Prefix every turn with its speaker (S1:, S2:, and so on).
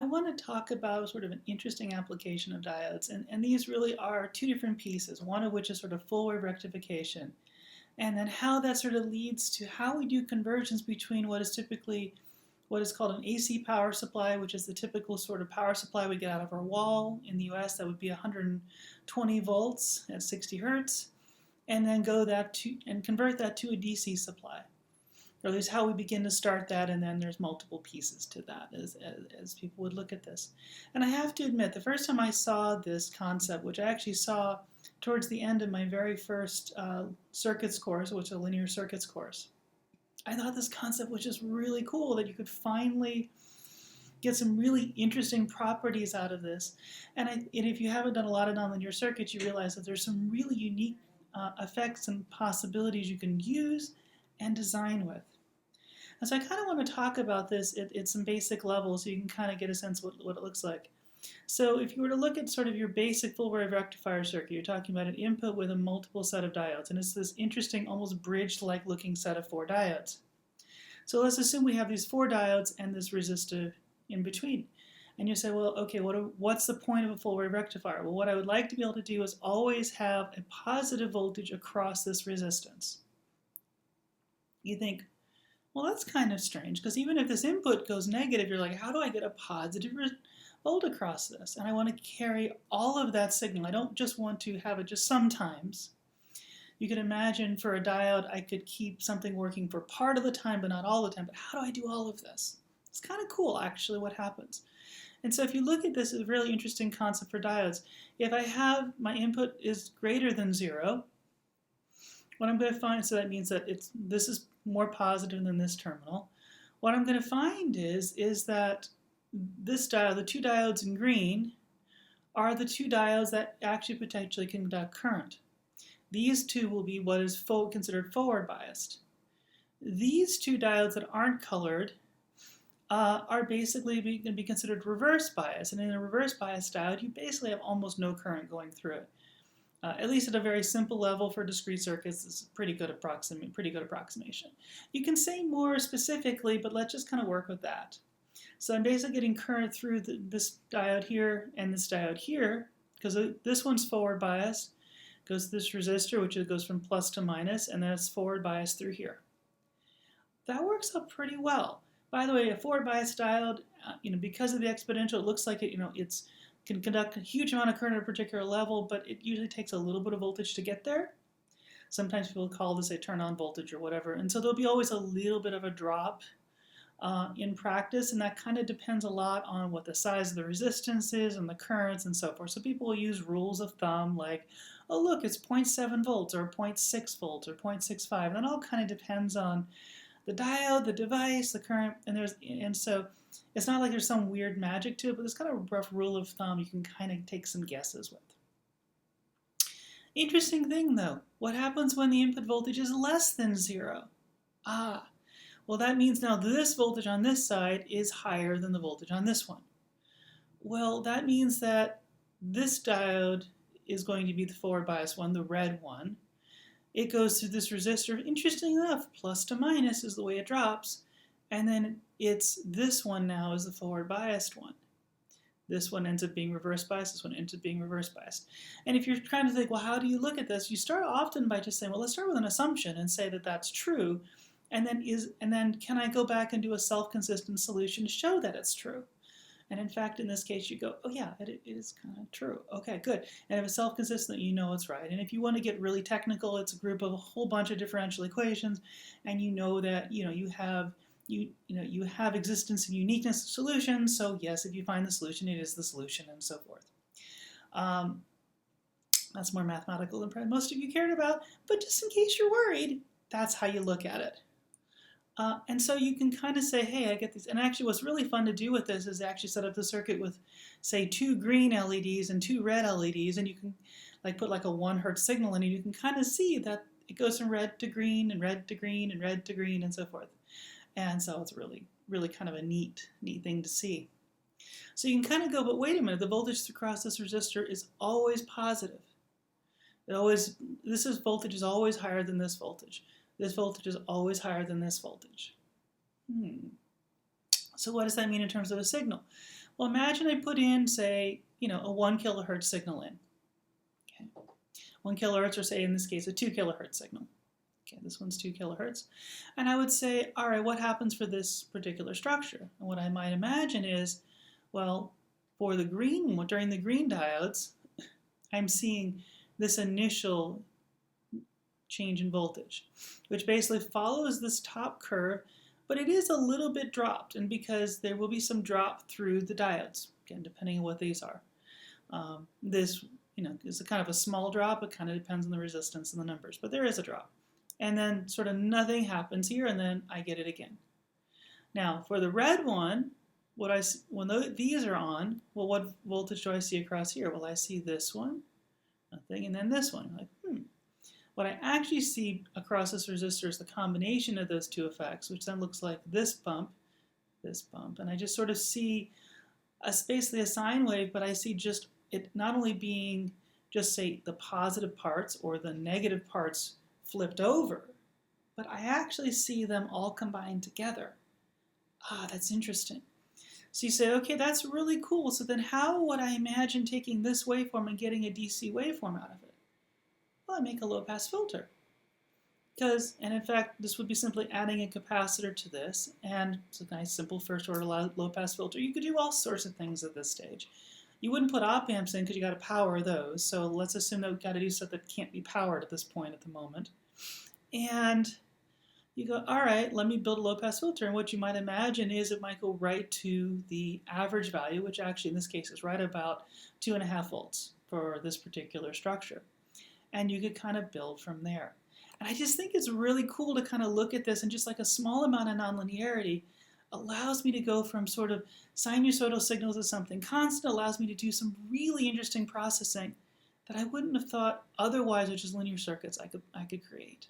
S1: want to talk about sort of an interesting application of diodes, and these really are two different pieces, one of which is sort of full-wave rectification, and then how that sort of leads to how we do convergence between what is typically what is called an AC power supply, which is the typical sort of power supply we get out of our wall. In the US, that would be 120 volts at 60 hertz, and then convert that to a DC supply. Or at least how we begin to start that, and then there's multiple pieces to that as people would look at this. And I have to admit, the first time I saw this concept, which I actually saw towards the end of my very first circuits course, which is a linear circuits course, I thought this concept was just really cool, that you could finally get some really interesting properties out of this. And if you haven't done a lot of nonlinear circuits, you realize that there's some really unique effects and possibilities you can use and design with. And so I kind of want to talk about this at some basic levels so you can kind of get a sense of what it looks like. So if you were to look at sort of your basic full-wave rectifier circuit, you're talking about an input with a multiple set of diodes, and it's this interesting, almost bridge-like looking set of 4 diodes. So let's assume we have these 4 diodes and this resistor in between. And you say, well, okay, what's the point of a full-wave rectifier? Well, what I would like to be able to do is always have a positive voltage across this resistance. You think, well, that's kind of strange, because even if this input goes negative, you're like, how do I get a positive volt across this? And I want to carry all of that signal. I don't just want to have it just sometimes. You can imagine for a diode, I could keep something working for part of the time, but not all the time. But how do I do all of this? It's kind of cool, actually, what happens. And so if you look at this, it's a really interesting concept for diodes. If I have my input is greater than 0, what I'm going to find, so that means that this is more positive than this terminal. What I'm going to find is that this diode, the 2 diodes in green, are the 2 diodes that actually potentially conduct current. These 2 will be what is considered forward biased. These 2 diodes that aren't colored are basically going to be considered reverse bias. And in a reverse bias diode, you basically have almost no current going through it. At least at a very simple level for discrete circuits, it's a pretty good approximation. You can say more specifically, but let's just kind of work with that. So I'm basically getting current through this diode here and this diode here, because this one's forward biased, goes to this resistor, which goes from plus to minus, and then it's forward biased through here. That works out pretty well. By the way, a forward biased diode, because of the exponential, it looks like it can conduct a huge amount of current at a particular level, but it usually takes a little bit of voltage to get there. Sometimes people call this a turn-on voltage or whatever, and so there'll be always a little bit of a drop in practice, and that kind of depends a lot on what the size of the resistance is and the currents and so forth. So people will use rules of thumb like, oh look, it's 0.7 volts or 0.6 volts or 0.65, and that all kind of depends on the diode, the device, the current, and so it's not like there's some weird magic to it, but there's kind of a rough rule of thumb you can kind of take some guesses with. Interesting thing though, what happens when the input voltage is less than 0? Well that means now this voltage on this side is higher than the voltage on this one. Well, that means that this diode is going to be the forward bias one, the red one. It goes through this resistor. Interesting enough, plus to minus is the way it drops. And then it's this one now is the forward biased one. This one ends up being reverse biased. This one ends up being reverse biased. And if you're trying to think, well, how do you look at this? You start often by just saying, well, let's start with an assumption and say that that's true. And then can I go back and do a self-consistent solution to show that it's true? And in fact, in this case, you go, oh yeah, it is kind of true. Okay, good. And if it's self-consistent, you know it's right. And if you want to get really technical, it's a group of a whole bunch of differential equations, and you know that you have existence and uniqueness of solutions. So yes, if you find the solution, it is the solution, and so forth. That's more mathematical than probably most of you cared about, but just in case you're worried, that's how you look at it. And so you can kind of say, hey, I get these. And actually what's really fun to do with this is actually set up the circuit with, say, 2 green LEDs and 2 red LEDs, and you can put like a 1 hertz signal in, and you can kind of see that it goes from red to green and red to green and red to green and so forth. And so it's really, really kind of a neat thing to see. So you can kind of go, but wait a minute, the voltage across this resistor is always positive. This voltage is always higher than this voltage. This voltage is always higher than this voltage. So what does that mean in terms of a signal? Well, imagine I put in, say, a 1 kilohertz signal in. Okay. 1 kilohertz, or say in this case, a 2 kilohertz signal. Okay, this one's 2 kilohertz. And I would say, all right, what happens for this particular structure? And what I might imagine is, well, for the green, during the green diodes, I'm seeing this initial change in voltage, which basically follows this top curve, but it is a little bit dropped, and because there will be some drop through the diodes, again, depending on what these are. This, is a kind of a small drop. It kind of depends on the resistance and the numbers, but there is a drop. And then sort of nothing happens here, and then I get it again. Now, for the red one, when these are on, well, what voltage do I see across here? Well, I see this one, nothing, and then this one. Like, What I actually see across this resistor is the combination of those two effects, which then looks like this bump, and I just sort of see basically a sine wave, but I see just it not only being just, say, the positive parts or the negative parts flipped over, but I actually see them all combined together. That's interesting. So you say, okay, that's really cool. So then how would I imagine taking this waveform and getting a DC waveform out of it? Well, I make a low-pass filter. And in fact, this would be simply adding a capacitor to this, and it's a nice simple first-order low-pass filter. You could do all sorts of things at this stage. You wouldn't put op amps in because you got to power those, so let's assume that we've got to do stuff that can't be powered at this point at the moment. And you go, all right, let me build a low-pass filter, and what you might imagine is it might go right to the average value, which actually in this case is right about 2.5 volts for this particular structure. And you could kind of build from there. And I just think it's really cool to kind of look at this, and just like a small amount of nonlinearity allows me to go from sort of sinusoidal signals to something constant, allows me to do some really interesting processing that I wouldn't have thought otherwise with just linear circuits I could create.